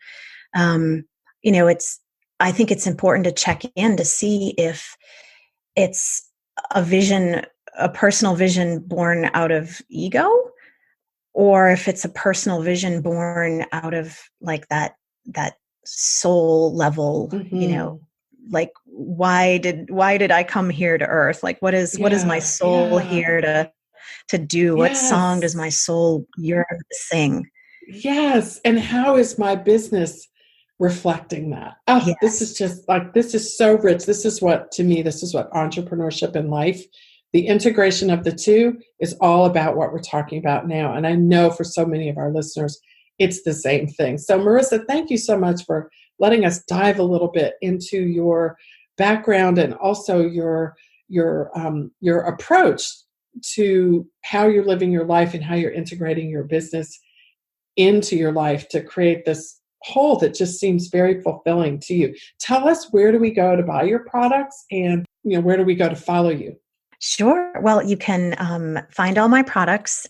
I think it's important to check in to see if it's a vision, a personal vision born out of ego, or if it's a personal vision born out of like that soul level, like, why did I come here to earth? Like, what is my soul here to do? What song does my soul yearn to sing? Yes. And how is my business reflecting that? This is just like, this is so rich. This is what entrepreneurship and life, the integration of the two, is all about what we're talking about now. And I know for so many of our listeners, it's the same thing. So Marissa, thank you so much for letting us dive a little bit into your background and also your approach to how you're living your life and how you're integrating your business into your life to create this whole that just seems very fulfilling to you. Tell us, where do we go to buy your products, and where do we go to follow you? Sure. Well, you can find all my products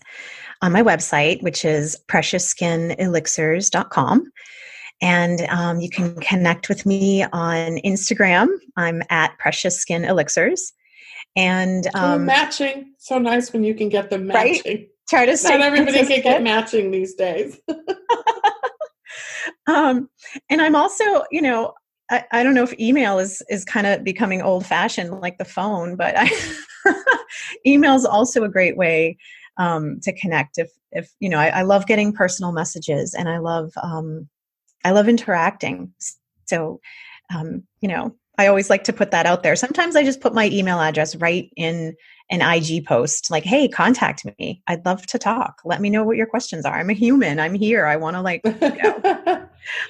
on my website, which is preciousskinnelixirs.com. And you can connect with me on Instagram. I'm at preciousskinnelixirs. And matching. So nice when you can get them matching. Right? Try to stay. Not everybody can get matching these days. And I'm also, I don't know if email is kind of becoming old fashioned like the phone, but email is also a great way to connect. If I love getting personal messages, and I love interacting. So, I always like to put that out there. Sometimes I just put my email address right in an IG post, like, hey, contact me. I'd love to talk. Let me know what your questions are. I'm a human. I'm here. I want to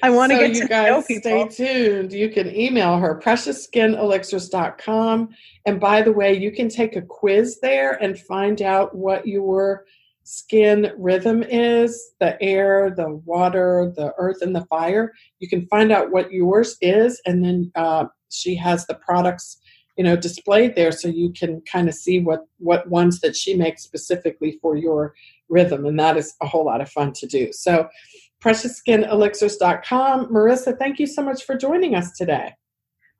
I want to get to know people. Stay tuned. You can email her, preciousskinnelixirs.com. And by the way, you can take a quiz there and find out what your skin rhythm is: the air, the water, the earth, and the fire. You can find out what yours is, and then she has the products displayed there, so you can kind of see what ones that she makes specifically for your rhythm, and that is a whole lot of fun to do. So preciousskinnelixirs.com. Marissa, thank you so much for joining us today.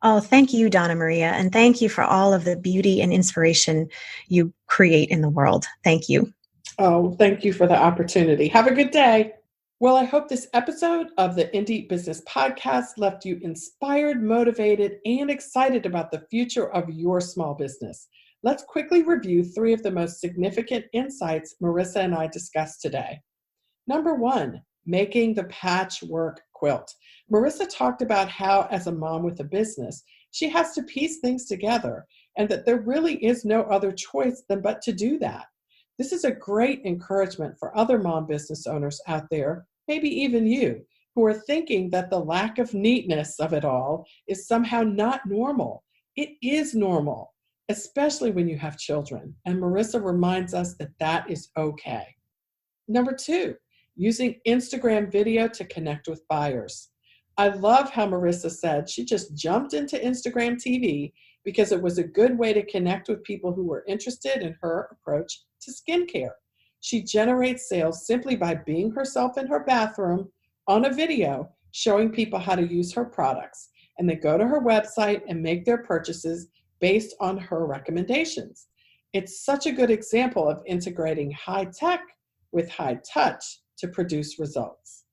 Oh, thank you, Donna Maria, and thank you for all of the beauty and inspiration you create in the world. Thank you. Oh, thank you for the opportunity. Have a good day. Well, I hope this episode of the Indie Business Podcast left you inspired, motivated, and excited about the future of your small business. Let's quickly review 3 of the most significant insights Marissa and I discussed today. Number 1, making the patchwork quilt. Marissa talked about how, as a mom with a business, she has to piece things together and that there really is no other choice than but to do that. This is a great encouragement for other mom business owners out there, maybe even you, who are thinking that the lack of neatness of it all is somehow not normal. It is normal, especially when you have children, and Marissa reminds us that that is okay. Number 2, using Instagram video to connect with buyers. I love how Marissa said she just jumped into Instagram TV because it was a good way to connect with people who were interested in her approach to skincare. She generates sales simply by being herself in her bathroom on a video showing people how to use her products, and they go to her website and make their purchases based on her recommendations. It's such a good example of integrating high tech with high touch to produce results.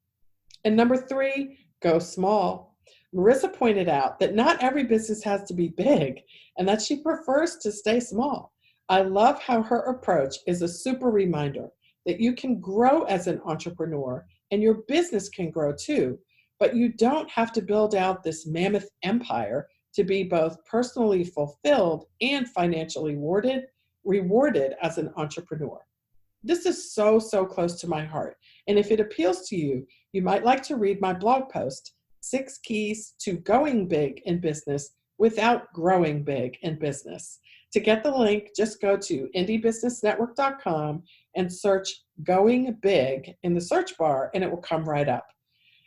And number 3, go small. Marissa pointed out that not every business has to be big and that she prefers to stay small. I love how her approach is a super reminder that you can grow as an entrepreneur and your business can grow too, but you don't have to build out this mammoth empire to be both personally fulfilled and financially rewarded as an entrepreneur. This is so close to my heart. And if it appeals to you, you might like to read my blog post, 6 Keys to Going Big in Business Without Growing Big in Business. To get the link, just go to indiebusinessnetwork.com and search Going Big in the search bar, and it will come right up.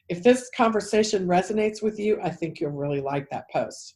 If this conversation resonates with you, I think you'll really like that post.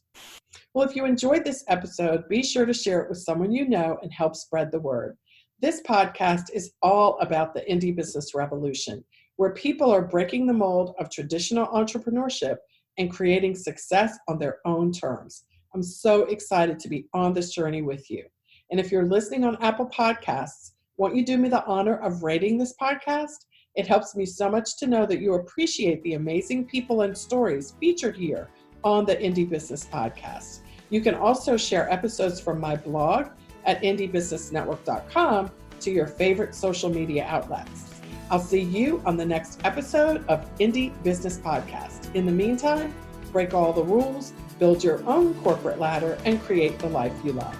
Well, if you enjoyed this episode, be sure to share it with someone you know and help spread the word. This podcast is all about the indie business revolution, where people are breaking the mold of traditional entrepreneurship and creating success on their own terms. I'm so excited to be on this journey with you. And if you're listening on Apple Podcasts, won't you do me the honor of rating this podcast? It helps me so much to know that you appreciate the amazing people and stories featured here on the Indie Business Podcast. You can also share episodes from my blog at indiebusinessnetwork.com to your favorite social media outlets. I'll see you on the next episode of Indie Business Podcast. In the meantime, break all the rules, build your own corporate ladder, and create the life you love.